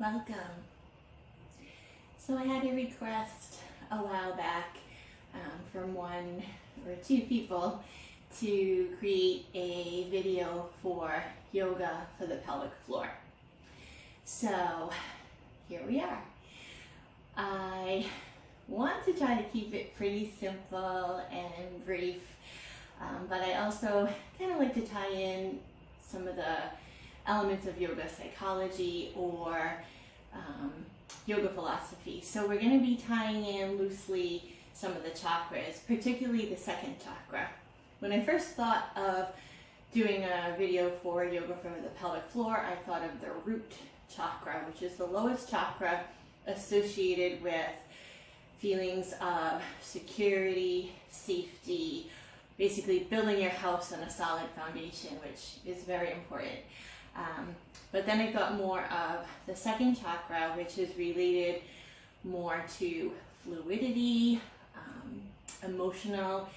welcome. So I had a request a while back from one or two people to create a video for yoga for the pelvic floor. So here we are. I want to try to keep it pretty simple and brief, but I also kind of like to tie in some of the elements of yoga psychology or yoga philosophy. So we're going to be tying in loosely some of the chakras, particularly the second chakra. When I first thought of doing a video for yoga for the pelvic floor, I thought of the root chakra, which is the lowest chakra associated with feelings of security, safety, basically building your house on a solid foundation, which is very important. But then I thought more of the second chakra, which is related more to fluidity, emotional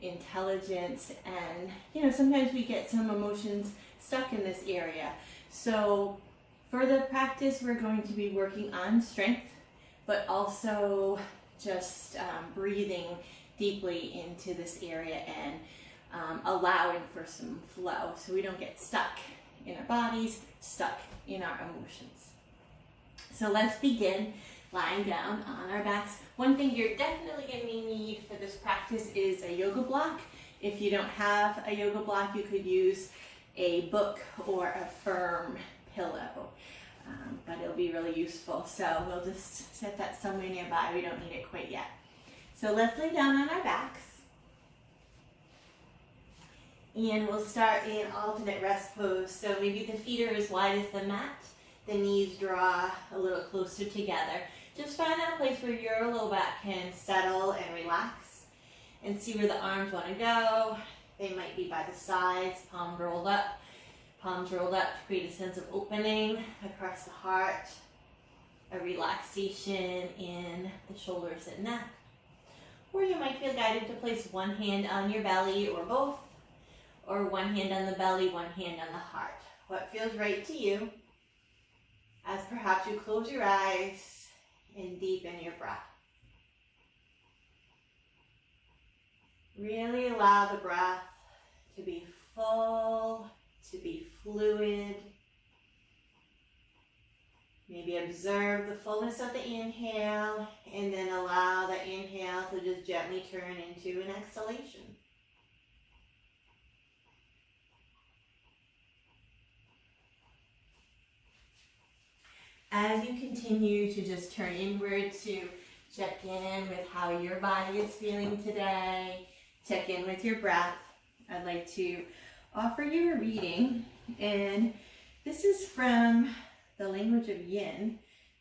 intelligence, and sometimes we get some emotions stuck in this area. So for the practice, we're going to be working on strength, but also just breathing deeply into this area and allowing for some flow so we don't get stuck in our bodies, stuck in our emotions. So let's begin lying down on our backs. One thing you're definitely going to need for this practice is a yoga block. If you don't have a yoga block, you could use a book or a firm pillow, but it'll be really useful. So we'll just set that somewhere nearby. We don't need it quite yet. So let's lay down on our backs. And we'll start in alternate rest pose. So maybe the feet are as wide as the mat. The knees draw a little closer together. Just find that place where your low back can settle and relax. And see where the arms want to go. They might be by the sides, palms rolled up to create a sense of opening across the heart. A relaxation in the shoulders and neck. Or you might feel guided to place one hand on your belly or both. Or one hand on the belly, one hand on the heart. What feels right to you as perhaps you close your eyes and deepen your breath. Really allow the breath to be full, to be fluid. Maybe observe the fullness of the inhale and then allow the inhale to just gently turn into an exhalation. As you continue to just turn inward to check in with how your body is feeling today, check in with your breath, I'd like to offer you a reading. And this is from The Language of Yin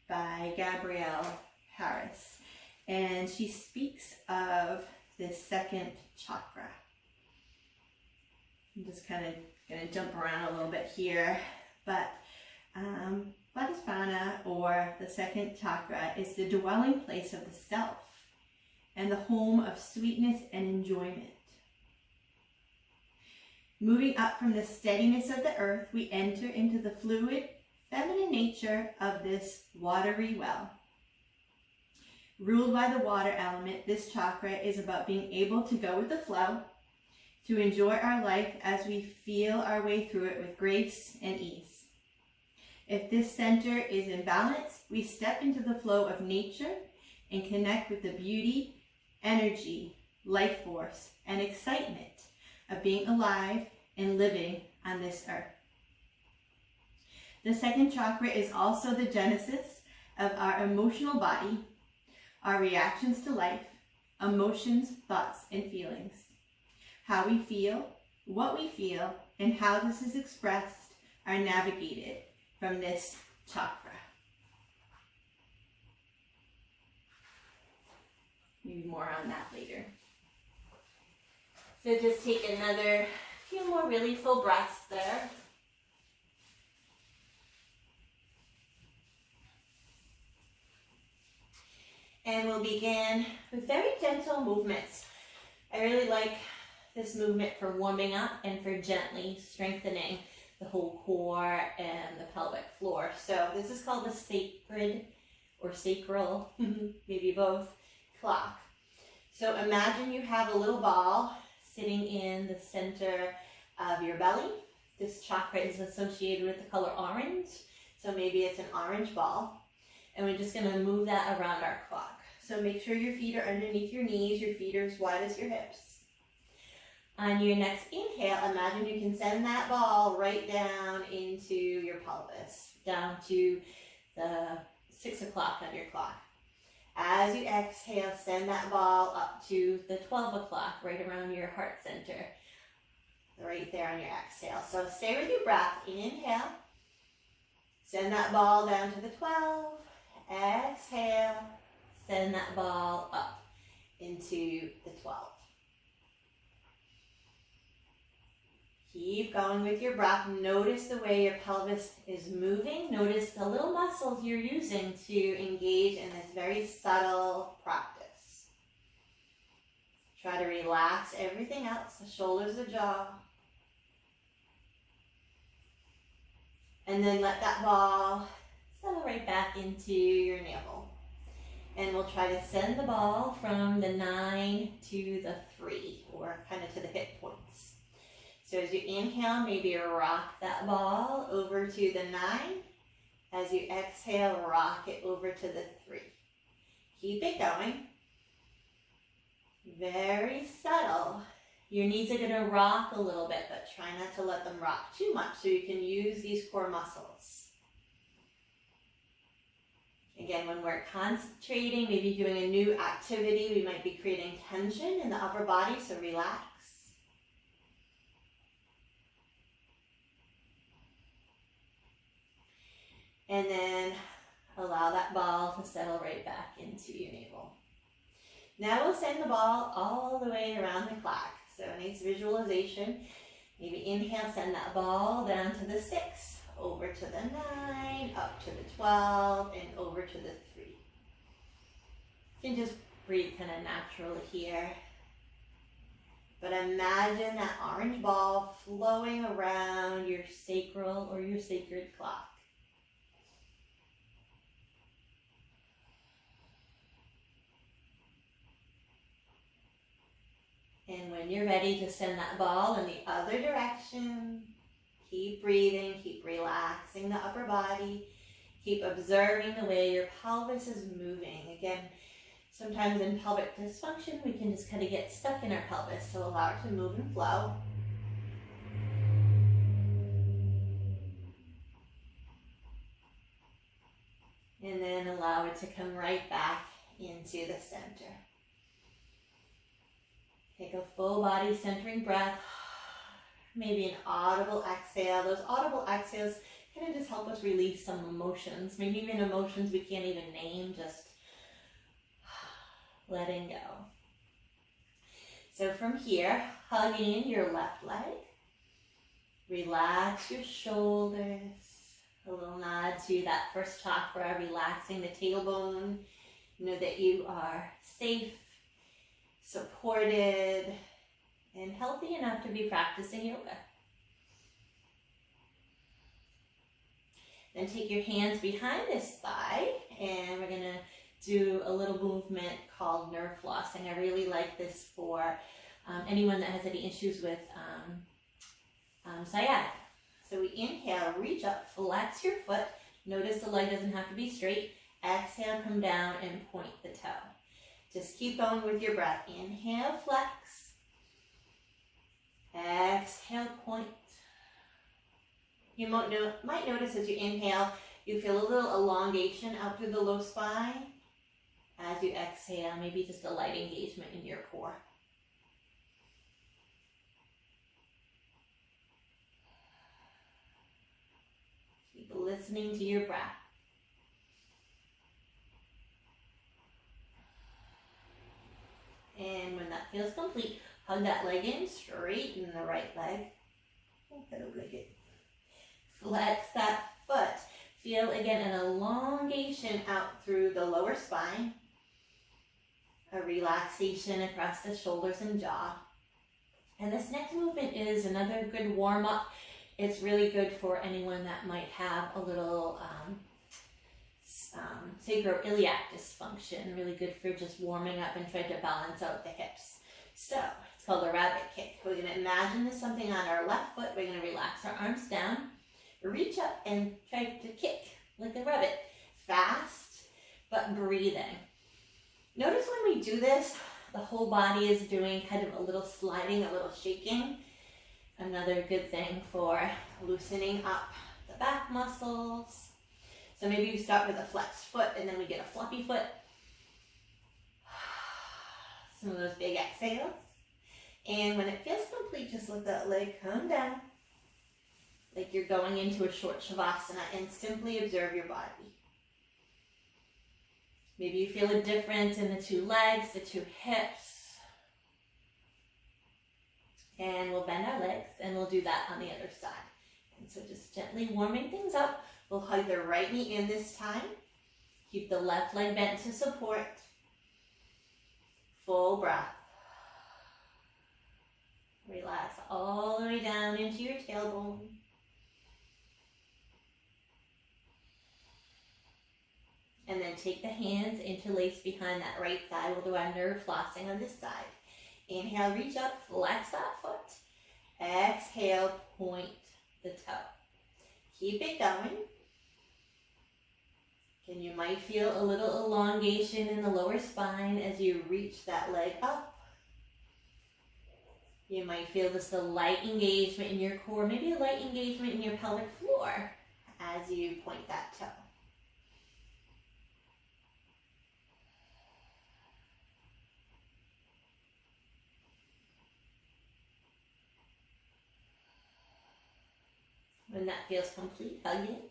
by Gabrielle Harris. And she speaks of the second chakra. I'm just kind of going to jump around a little bit here, but Vadisthana, or the second chakra, is the dwelling place of the self and the home of sweetness and enjoyment. Moving up from the steadiness of the earth, we enter into the fluid, feminine nature of this watery well. Ruled by the water element, this chakra is about being able to go with the flow, to enjoy our life as we feel our way through it with grace and ease. If this center is in balance, we step into the flow of nature and connect with the beauty, energy, life force, and excitement of being alive and living on this earth. The second chakra is also the genesis of our emotional body, our reactions to life, emotions, thoughts, and feelings. How we feel, what we feel, and how this is expressed are navigated from this chakra. Maybe more on that later. So just take another few more really full breaths there. And we'll begin with very gentle movements. I really like this movement for warming up and for gently strengthening the whole core and the pelvic floor. So this is called the sacred or sacral, maybe both, clock. So imagine you have a little ball sitting in the center of your belly. This chakra is associated with the color orange, so maybe it's an orange ball. And we're just going to move that around our clock. So make sure your feet are underneath your knees, your feet are as wide as your hips. On your next inhale, imagine you can send that ball right down into your pelvis, down to the 6 o'clock on your clock. As you exhale, send that ball up to the 12 o'clock, right around your heart center, right there on your exhale. So stay with your breath. Inhale, send that ball down to the 12. Exhale, send that ball up into the 12. Keep going with your breath. Notice the way your pelvis is moving. Notice the little muscles you're using to engage in this very subtle practice. Try to relax everything else, the shoulders, the jaw. And then let that ball settle right back into your navel. And we'll try to send the ball from the 9 to the 3, or kind of to the hip points. So as you inhale, maybe rock that ball over to the 9. As you exhale, rock it over to the 3. Keep it going. Very subtle. Your knees are going to rock a little bit, but try not to let them rock too much so you can use these core muscles. Again, when we're concentrating, maybe doing a new activity, we might be creating tension in the upper body, so relax. And then allow that ball to settle right back into your navel. Now we'll send the ball all the way around the clock. So a nice visualization. Maybe inhale, send that ball down to the 6, over to the 9, up to the 12, and over to the 3. You can just breathe kind of naturally here. But imagine that orange ball flowing around your sacral or your sacred clock. And when you're ready to send that ball in the other direction, keep breathing, keep relaxing the upper body, keep observing the way your pelvis is moving. Again, sometimes in pelvic dysfunction, we can just kind of get stuck in our pelvis, so allow it to move and flow. And then allow it to come right back into the center. Take a full body centering breath, maybe an audible exhale. Those audible exhales kind of just help us release some emotions, maybe even emotions we can't even name, just letting go. So from here, hug in your left leg, relax your shoulders, a little nod to that first chakra, relaxing the tailbone. Know that you are safe, supported, and healthy enough to be practicing yoga. Then take your hands behind this thigh, and we're going to do a little movement called nerve flossing. I really like this for anyone that has any issues with sciatica. So we inhale, reach up, flex your foot. Notice the leg doesn't have to be straight. Exhale, come down and point the toe. Just keep going with your breath. Inhale, flex. Exhale, point. You might notice as you inhale, you feel a little elongation out through the low spine. As you exhale, maybe just a light engagement in your core. Keep listening to your breath. And when that feels complete, hug that leg in, straighten the right leg. Flex that foot. Feel again an elongation out through the lower spine. A relaxation across the shoulders and jaw. And this next movement is another good warm-up. It's really good for anyone that might have a little sacroiliac dysfunction. Really good for just warming up and trying to balance out the hips. So it's called a rabbit kick. We're going to imagine there's something on our left foot. We're going to relax our arms down, reach up and try to kick like a rabbit. Fast, but breathing. Notice when we do this, the whole body is doing kind of a little sliding, a little shaking. Another good thing for loosening up the back muscles. So maybe we start with a flexed foot and then we get a floppy foot. Some of those big exhales. And when it feels complete, just let that leg come down. Like you're going into a short shavasana, and simply observe your body. Maybe you feel a difference in the two legs, the two hips. And we'll bend our legs and we'll do that on the other side. And so just gently warming things up. We'll hug the right knee in this time. Keep the left leg bent to support. Full breath. Relax all the way down into your tailbone. And then take the hands, interlace behind that right thigh. We'll do our nerve flossing on this side. Inhale, reach up, flex that foot. Exhale, point the toe. Keep it going. And you might feel a little elongation in the lower spine as you reach that leg up. You might feel just a light engagement in your core, maybe a light engagement in your pelvic floor as you point that toe. When that feels complete, hug it.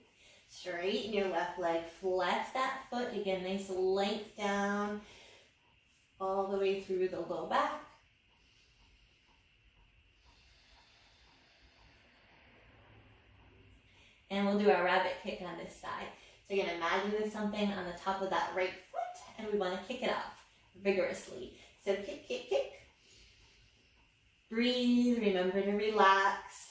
Straighten your left leg, flex that foot. Again, nice length down all the way through the low back. And we'll do our rabbit kick on this side. So you're going to imagine there's something on the top of that right foot, and we want to kick it off vigorously. So kick, kick, kick. Breathe, remember to relax.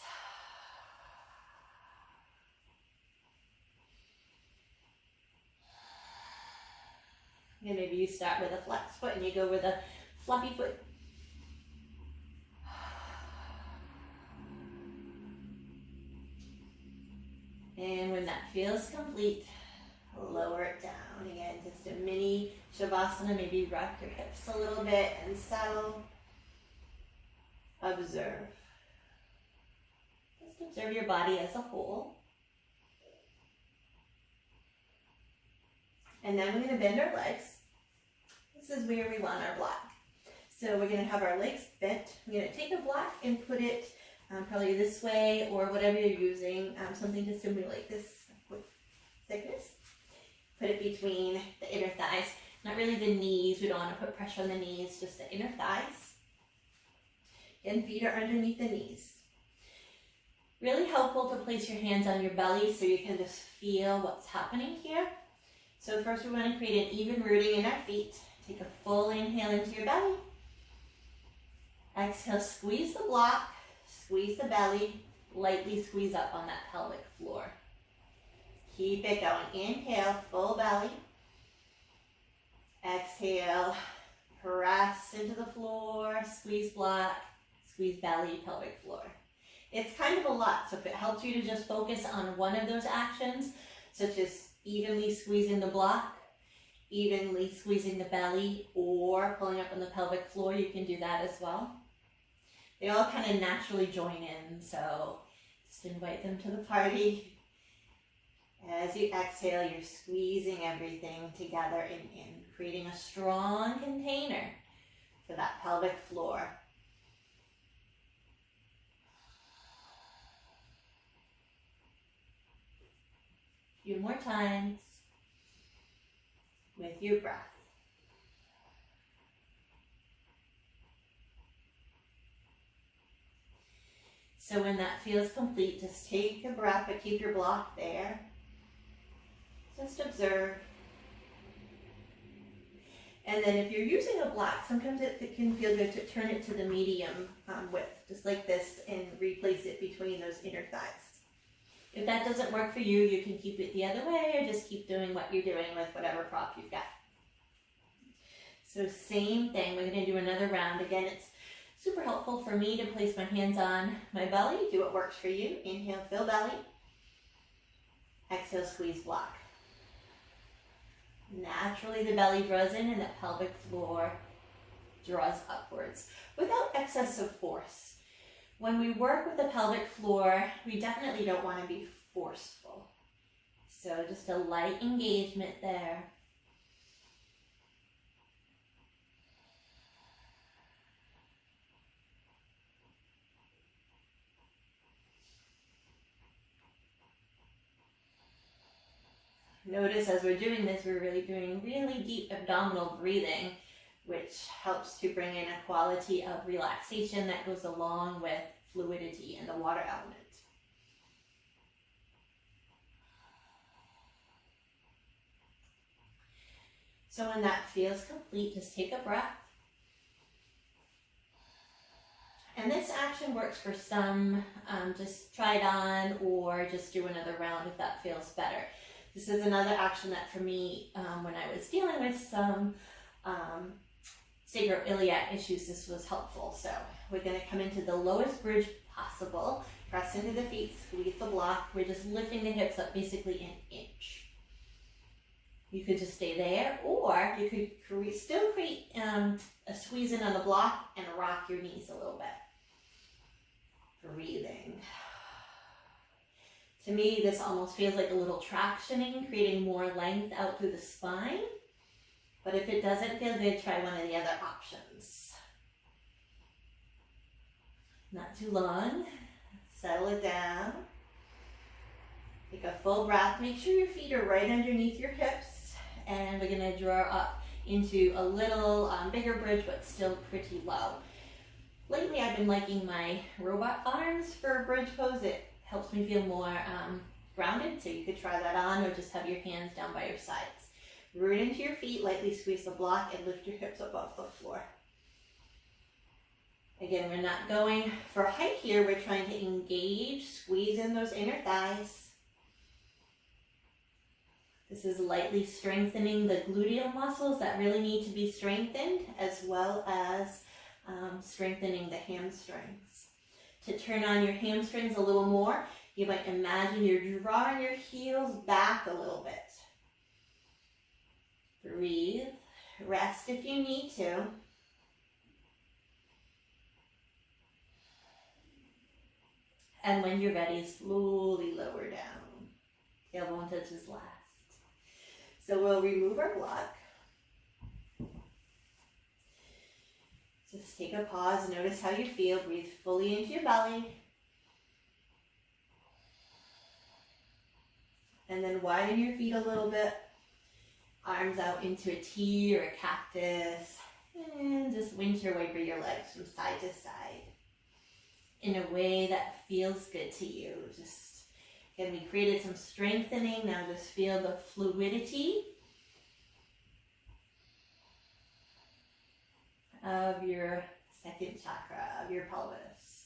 And maybe you start with a flexed foot and you go with a floppy foot. And when that feels complete, lower it down. Again, just a mini shavasana. Maybe rock your hips a little bit and settle. Observe. Just observe your body as a whole. And then we're going to bend our legs. This is where we want our block. So we're going to have our legs bent. We're going to take a block and put it probably this way or whatever you're using, something to simulate this thickness. Put it between the inner thighs. Not really the knees. We don't want to put pressure on the knees, just the inner thighs. And feet are underneath the knees. Really helpful to place your hands on your belly so you can just feel what's happening here. So first we want to create an even rooting in our feet. Take a full inhale into your belly. Exhale, squeeze the block, squeeze the belly, lightly squeeze up on that pelvic floor. Keep it going. Inhale, full belly. Exhale, press into the floor, squeeze block, squeeze belly, pelvic floor. It's kind of a lot, so if it helps you to just focus on one of those actions, such as evenly squeezing the block, evenly squeezing the belly, or pulling up on the pelvic floor, you can do that as well. They all kind of naturally join in, so just invite them to the party. As you exhale, you're squeezing everything together and creating a strong container for that pelvic floor. A few more times with your breath. So when that feels complete, just take a breath, but keep your block there. Just observe. And then if you're using a block, sometimes it can feel good to turn it to the medium width, just like this, and replace it between those inner thighs. If that doesn't work for you, you can keep it the other way or just keep doing what you're doing with whatever prop you've got. So same thing, we're gonna do another round. Again, it's super helpful for me to place my hands on my belly. Do what works for you. Inhale, fill belly. Exhale, squeeze block. Naturally, the belly draws in and the pelvic floor draws upwards without excess of force. When we work with the pelvic floor, we definitely don't want to be forceful. So just a light engagement there. Notice as we're doing this, we're really doing really deep abdominal breathing, which helps to bring in a quality of relaxation that goes along with fluidity and the water element. So when that feels complete, just take a breath. And this action works for some, just try it on or just do another round if that feels better. This is another action that for me, when I was dealing with some sacroiliac issues, this was helpful. So we're going to come into the lowest bridge possible, press into the feet, squeeze the block. We're just lifting the hips up basically an inch. You could just stay there, or you could still create a squeeze in on the block and rock your knees a little bit. Breathing. To me, this almost feels like a little tractioning, creating more length out through the spine. But if it doesn't feel good, try one of the other options. Not too long. Settle it down. Take a full breath. Make sure your feet are right underneath your hips. And we're going to draw up into a little bigger bridge, but still pretty low. Lately, I've been liking my robot arms for a bridge pose. It helps me feel more grounded, so you could try that on or just have your hands down by your sides. Root into your feet, lightly squeeze the block and lift your hips above the floor. Again, we're not going for height here. We're trying to engage, squeeze in those inner thighs. This is lightly strengthening the gluteal muscles that really need to be strengthened, as well as strengthening the hamstrings. To turn on your hamstrings a little more, you might imagine you're drawing your heels back a little bit. Breathe. Rest if you need to. And when you're ready, slowly lower down. Tailbone touches last. So we'll remove our block. Just take a pause, notice how you feel, breathe fully into your belly. And then widen your feet a little bit. Arms out into a T or a cactus. And just winter waver your legs from side to side in a way that feels good to you. Just, again, we created some strengthening. Now just feel the fluidity of your second chakra, of your pelvis.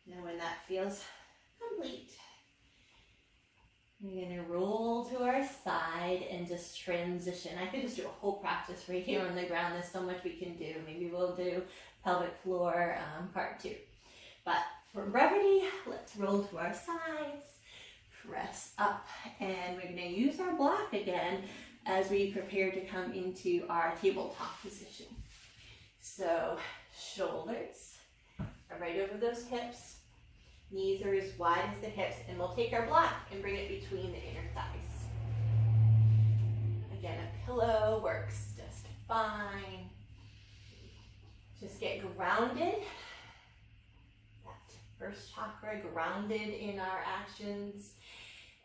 Now when that feels complete, we're going to roll to our side and just transition. I could just do a whole practice right here on the ground. There's so much we can do. Maybe we'll do pelvic floor part 2. But for brevity, let's roll to our sides. Press up, and we're going to use our block again as we prepare to come into our tabletop position. So shoulders are right over those hips, knees are as wide as the hips, and we'll take our block and bring it between the inner thighs. Again, a pillow works just fine. Just get grounded. That first chakra, grounded in our actions.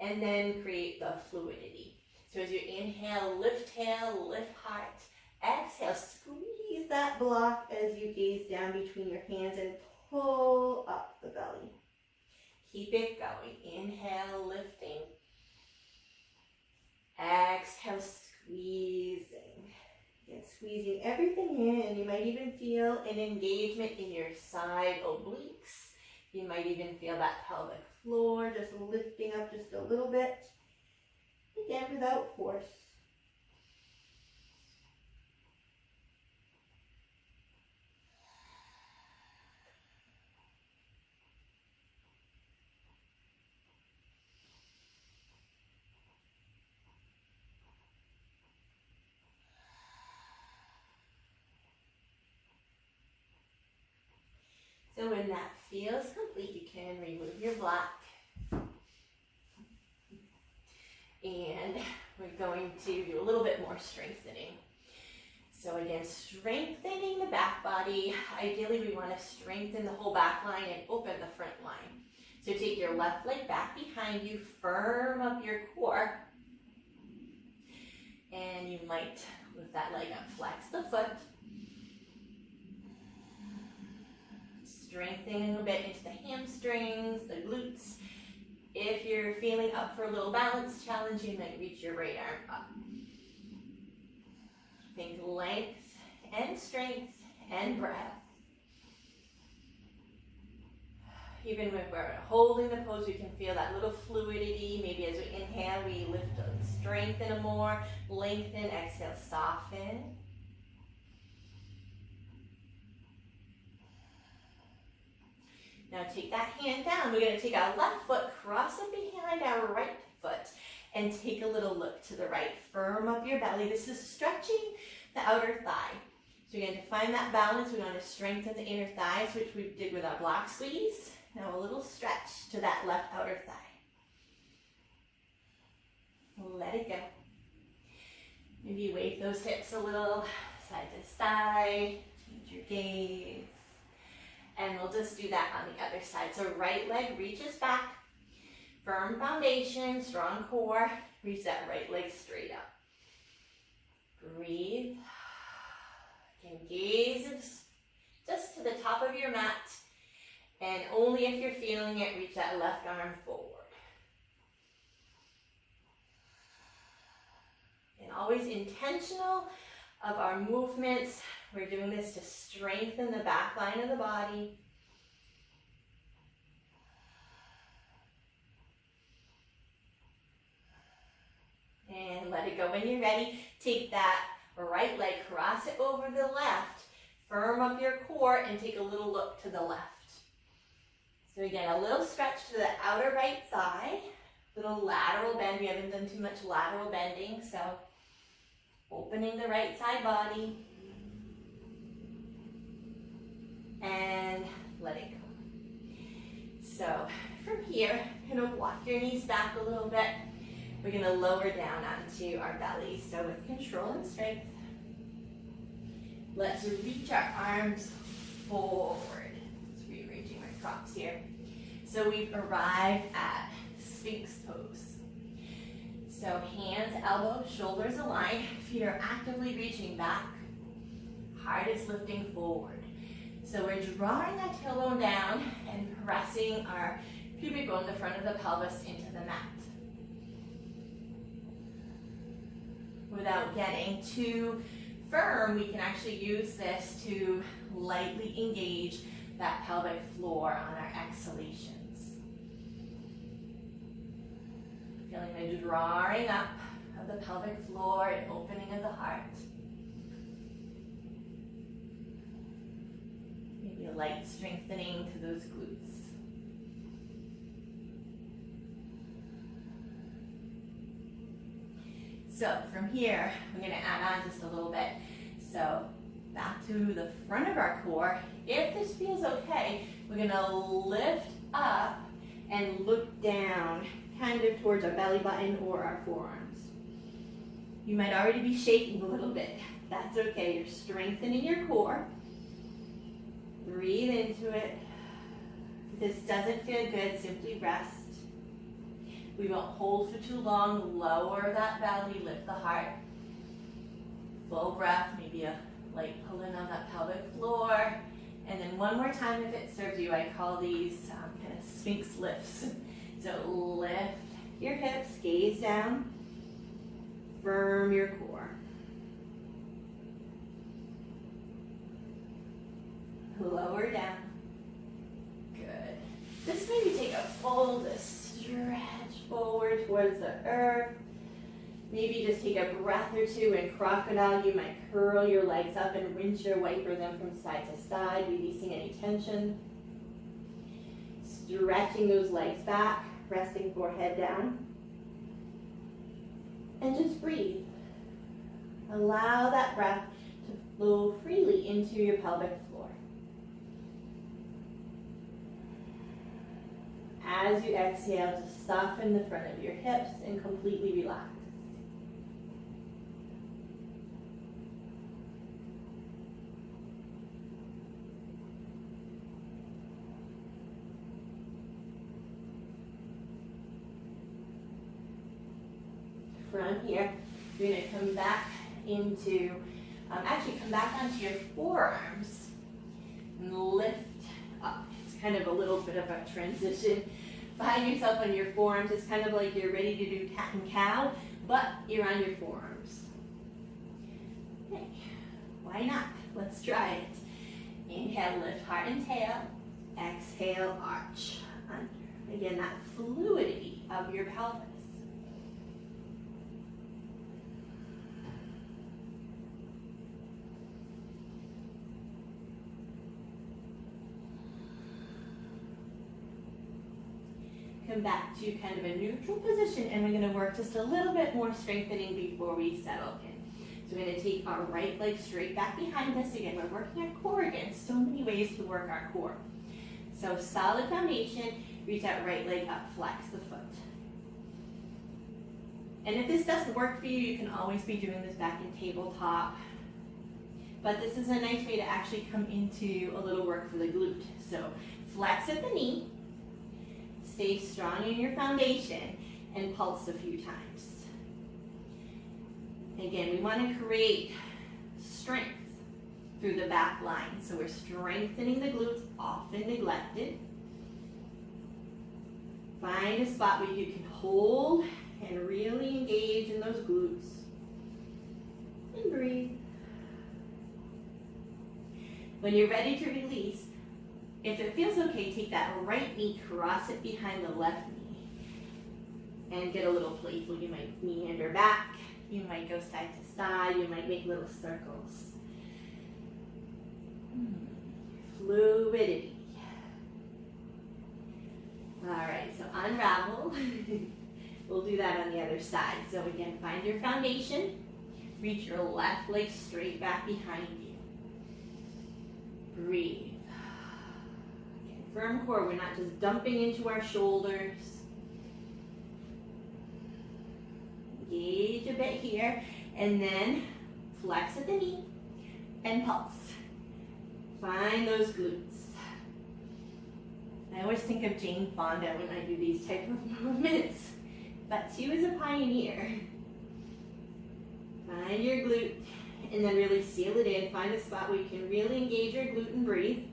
And then create the fluidity. So as you inhale, lift tail, lift heart. Exhale, squeeze that block as you gaze down between your hands and pull up the belly. Keep it going. Inhale, lifting. Exhale, squeezing. Again, squeezing everything in. You might even feel an engagement in your side obliques. You might even feel that pelvic floor just lifting up just a little bit. Again, without force. So when that feels complete, you can remove your block. And we're going to do a little bit more strengthening. So again, strengthening the back body. Ideally, we want to strengthen the whole back line and open the front line. So take your left leg back behind you, firm up your core. And you might lift that leg up, flex the foot. Strengthening a bit into the hamstrings, the glutes. If you're feeling up for a little balance challenge, you might reach your right arm up. Think length and strength and breath. Even when we're holding the pose, we can feel that little fluidity. Maybe as we inhale, we lift and strengthen more. Lengthen, exhale, soften. Now take that hand down. We're going to take our left foot, cross it behind our right foot, and take a little look to the right. Firm up your belly. This is stretching the outer thigh. So again, to find that balance, we want to strengthen the inner thighs, which we did with our block squeeze. Now a little stretch to that left outer thigh. Let it go. Maybe wave those hips a little side to side. Change your gaze. And we'll just do that on the other side. So right leg reaches back, firm foundation, strong core. Reach that right leg straight up. Breathe. Again, gaze just to the top of your mat. And only if you're feeling it, reach that left arm forward. And always intentional of our movements. We're doing this to strengthen the back line of the body. And let it go. When you're ready, take that right leg, cross it over the left, firm up your core, and take a little look to the left. So again, a little stretch to the outer right thigh, little lateral bend. We haven't done too much lateral bending, so opening the right side body. And let it go. So from here, you're going to walk your knees back a little bit. We're going to lower down onto our belly. So with control and strength, let's reach our arms forward. Just rearranging my props here. So we've arrived at Sphinx pose. So hands, elbows, shoulders aligned. Feet are actively reaching back. Heart is lifting forward. So we're drawing that tailbone down and pressing our pubic bone, the front of the pelvis, into the mat. Without getting too firm, we can actually use this to lightly engage that pelvic floor on our exhalations. Feeling the drawing up of the pelvic floor and opening of the heart. Maybe a light strengthening to those glutes. So from here, we're going to add on just a little bit. So back to the front of our core. If this feels okay, we're going to lift up and look down, kind of towards our belly button or our forearms. You might already be shaking a little bit. That's okay. You're strengthening your core. Breathe into it. If this doesn't feel good, simply rest. We won't hold for too long. Lower that belly, lift the heart. Full breath, maybe a light pulling on that pelvic floor. And then one more time if it serves you. I call these kind of Sphinx lifts. So lift your hips, gaze down, firm your core. lower down. Good. Just maybe take a full stretch forward towards the earth. Maybe just take a breath or two. In crocodile, you might curl your legs up and rinse your wiper them from side to side, releasing any tension. Stretching those legs back, resting forehead down. And just breathe. Allow that breath to flow freely into your pelvic floor. As you exhale, just soften the front of your hips and completely relax. From here, you're going to come back into, come back onto your forearms and lift up. It's kind of a little bit of a transition. Find yourself on your forearms. It's kind of like you're ready to do cat and cow, but you're on your forearms. Okay. Why not? Let's try it. Inhale, lift heart and tail. Exhale, arch under. Again, that fluidity of your pelvis. Come back to kind of a neutral position, and we're going to work just a little bit more strengthening before we settle in. So we're going to take our right leg straight back behind us. Again, we're working our core again. So many ways to work our core. So solid foundation, reach that right leg up, flex the foot. And if this doesn't work for you, you can always be doing this back in tabletop. But this is a nice way to actually come into a little work for the glute. So flex at the knee. Stay strong in your foundation and pulse a few times. Again, we want to create strength through the back line. So we're strengthening the glutes, often neglected. Find a spot where you can hold and really engage in those glutes. And breathe. When you're ready to release, if it feels okay, take that right knee, cross it behind the left knee, and get a little playful. You might meander back, you might go side to side, you might make little circles. Fluidity. All right, so unravel. We'll do that on the other side. So again, find your foundation, reach your left leg straight back behind you. Breathe. Firm core, we're not just dumping into our shoulders. Engage a bit here, and then flex at the knee and pulse. Find those glutes. I always think of Jane Fonda when I do these type of movements, but she was a pioneer. Find your glute, and then really seal it in. Find a spot where you can really engage your glute and breathe.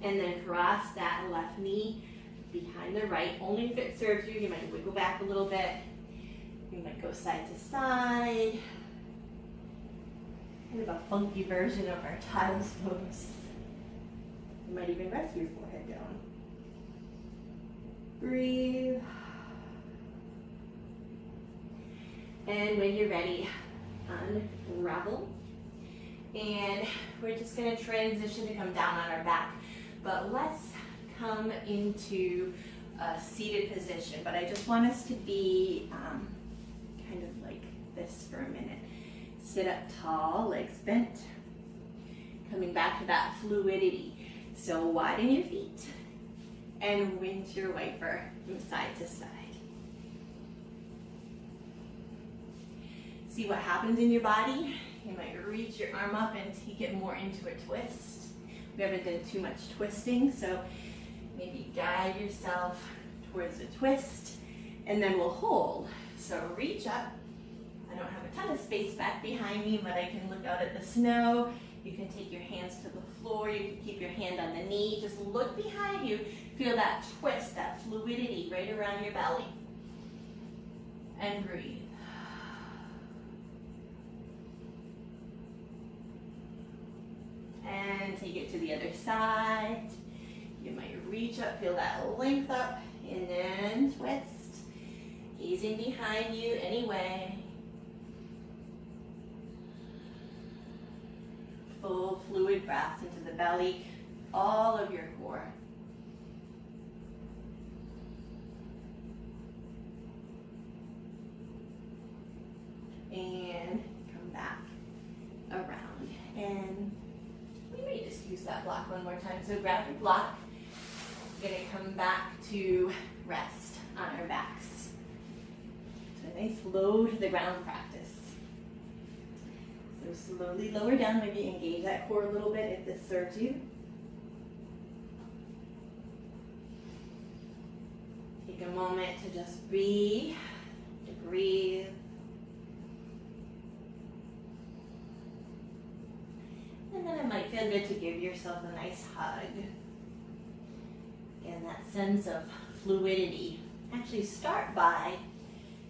And then cross that left knee behind the right. Only if it serves you. You might wiggle back a little bit. You might go side to side. Kind of a funky version of our child's pose. You might even rest your forehead down. Breathe. And when you're ready, unravel. And we're just going to transition to come down on our back. But let's come into a seated position. But I just want us to be kind of like this for a minute. Sit up tall, legs bent. Coming back to that fluidity. So widen your feet and rinse your wiper from side to side. See what happens in your body. You might reach your arm up and take it more into a twist. We haven't done too much twisting, so maybe guide yourself towards a twist, and then we'll hold. So reach up. I don't have a ton of space back behind me, but I can look out at the snow. You can take your hands to the floor. You can keep your hand on the knee. Just look behind you. Feel that twist, that fluidity right around your belly. And breathe. take it to the other side. You might reach up, feel that length up, and then twist. Gazing behind you anyway. Full fluid breath into the belly, all of your core. And come back around. And we may just use that block one more time. So grab your block. We're going to come back to rest on our backs. So a nice low to the ground practice. So slowly lower down, maybe engage that core a little bit if this serves you. Take a moment to just breathe, And then it might feel good to give yourself a nice hug. Again, that sense of fluidity. Actually start by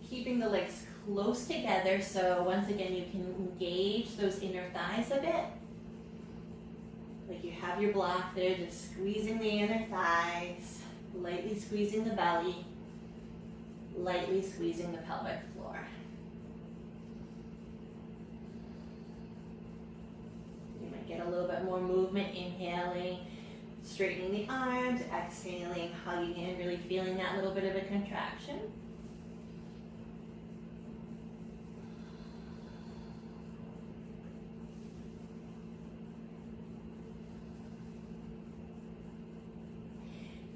keeping the legs close together, so once again you can engage those inner thighs a bit. Like you have your block there, just squeezing the inner thighs, lightly squeezing the belly, lightly squeezing the pelvic floor. You might get a little bit more movement, inhaling, straightening the arms, exhaling, hugging in, really feeling that little bit of a contraction.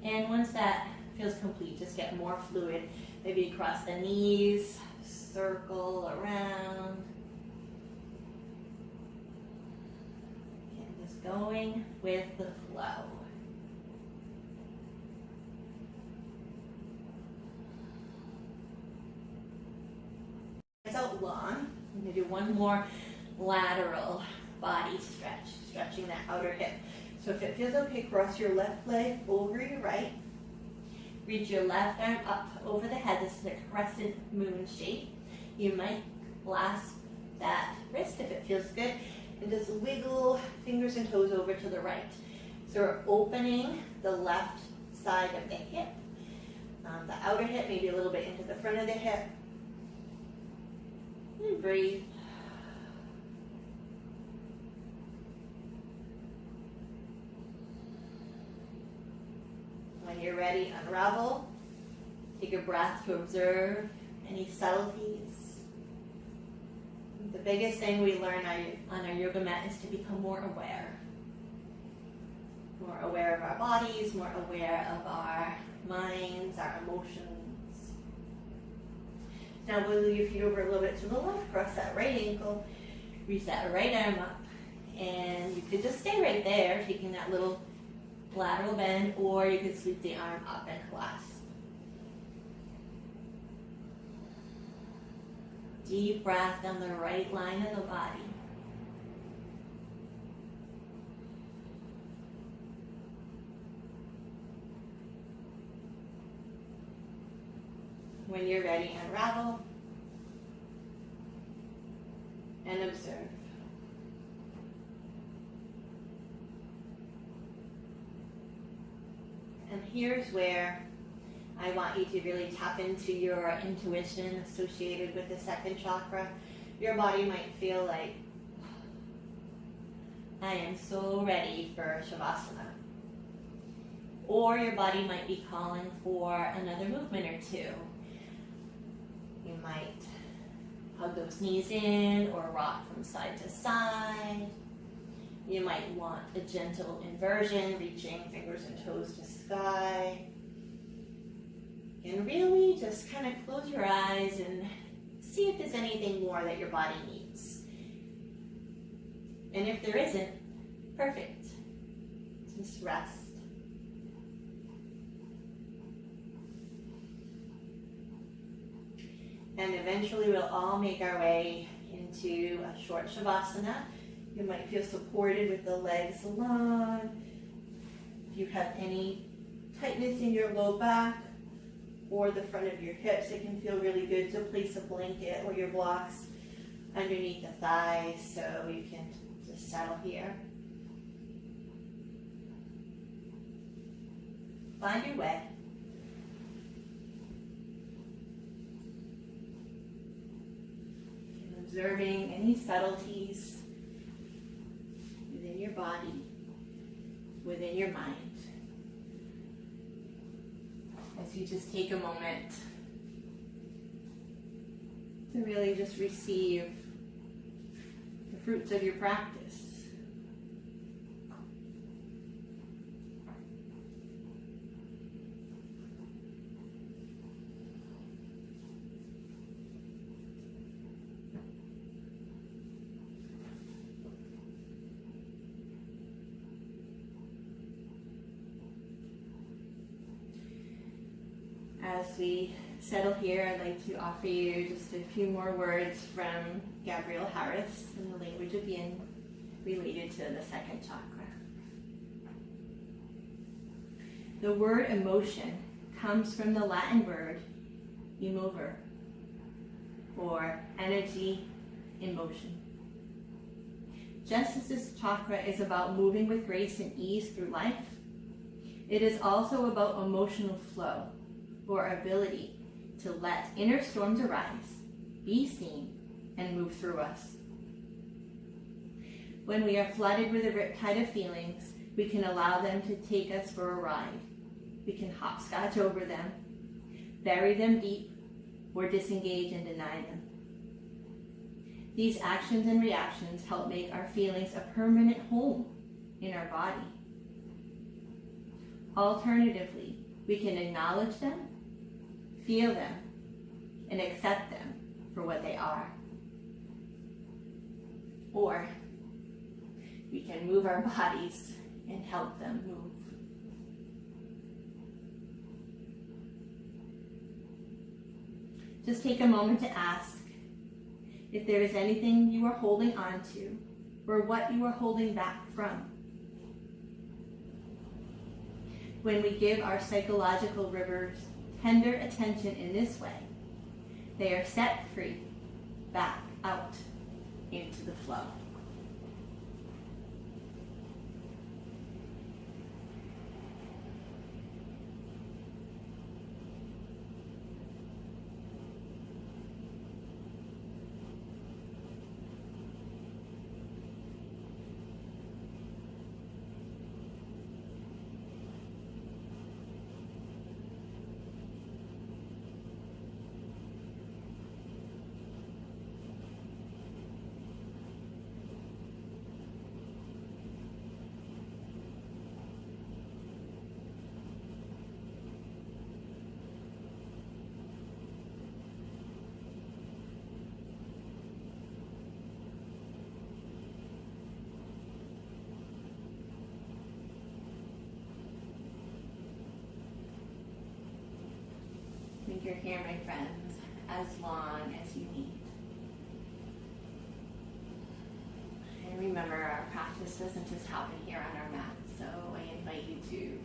And once that feels complete, just get more fluid. Maybe across the knees, circle around. And just going with the flow. It's out long. I'm going to do one more lateral body stretch, stretching that outer hip. So if it feels okay, cross your left leg over your right. Reach your left arm up over the head. This is a crescent moon shape. You might clasp that wrist if it feels good. And just wiggle fingers and toes over to the right. So we're opening the left side of the hip. The outer hip, maybe a little bit into the front of the hip. And breathe. When you're ready, unravel. Take a breath to observe any subtleties. The biggest thing we learn on our yoga mat is to become more aware. More aware of our bodies, more aware of our minds, our emotions. Now wiggle your feet over a little bit to the left, cross that right ankle, reach that right arm up, and you could just stay right there, taking that little lateral bend, or you could sweep the arm up and clasp. Deep breath down the right line of the body. When you're ready, unravel and observe. And here's where I want you to really tap into your intuition associated with the second chakra. Your body might feel like, I am so ready for Shavasana. Or your body might be calling for another movement or two. You might hug those knees in or rock from side to side. You might want a gentle inversion, reaching fingers and toes to sky. And really just kind of close your eyes and see if there's anything more that your body needs. And if there isn't, perfect. Just rest. And eventually we'll all make our way into a short Shavasana. You might feel supported with the legs long. If you have any tightness in your low back or the front of your hips, it can feel really good to place a blanket or your blocks underneath the thighs so you can just settle here. find your way. And observing any subtleties within your body, within your mind. As you just take a moment to really just receive the fruits of your practice. As we settle here, I'd like to offer you just a few more words from Gabrielle Harris in the language of yin related to the second chakra. The word emotion comes from the Latin word emover, or energy in motion. Just as this chakra is about moving with grace and ease through life, it is also about emotional flow, or ability to let inner storms arise, be seen, and move through us. When we are flooded with a riptide of feelings, we can allow them to take us for a ride. We can hopscotch over them, bury them deep, or disengage and deny them. These actions and reactions help make our feelings a permanent home in our body. Alternatively, we can acknowledge them, feel them, and accept them for what they are. Or we can move our bodies and help them move. Just take a moment to ask if there is anything you are holding on to or what you are holding back from. When we give our psychological rivers tender attention in this way, they are set free, back out into the flow. I think you're here, my friends, as long as you need. And remember, our practice doesn't just happen here on our mat, so I invite you to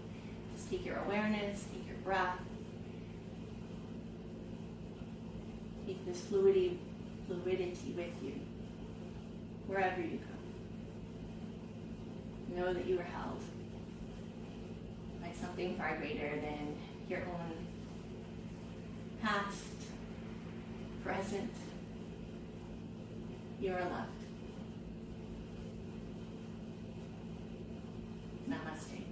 just take your awareness, take your breath, take this fluidity with you, wherever you go. Know that you are held by something far greater than your own past, present. You are loved. Namaste.